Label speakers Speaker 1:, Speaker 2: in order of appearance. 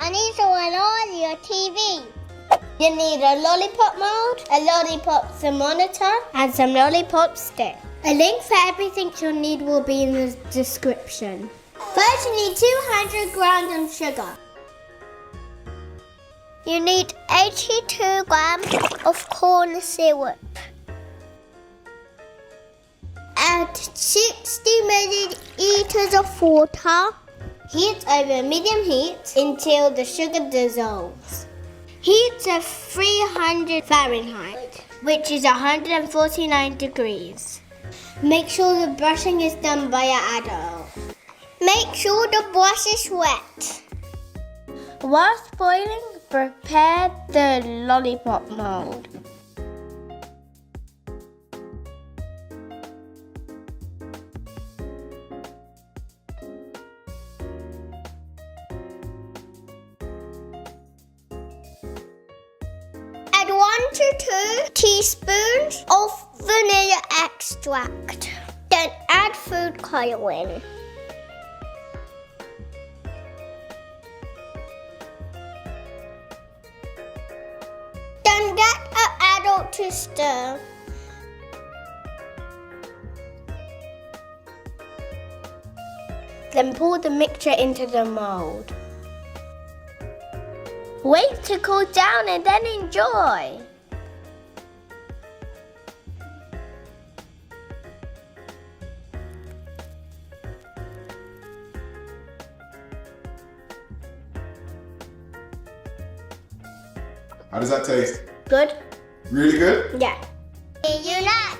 Speaker 1: I need to run on your TV. You need a lollipop mold, a lollipop thermometer, and some lollipop sticks. A link for everything you'll need will be in the description. First, you need 200 grams of sugar. You need 82 grams of corn syrup. Add 60 milliliters of water. Heat over medium heat until the sugar dissolves. Heat to 300 Fahrenheit, which is 149 degrees. Make sure the brushing is done by an adult. Make sure the brush is wet. Whilst boiling, prepare the lollipop mold. Add 1 to 2 teaspoons of vanilla extract. Then add food coloring. Then get an adult to stir. Then pour the mixture into the mold. Wait to cool down and then enjoy.
Speaker 2: How does that taste?
Speaker 1: Good?
Speaker 2: Really good?
Speaker 1: Yeah. Do you like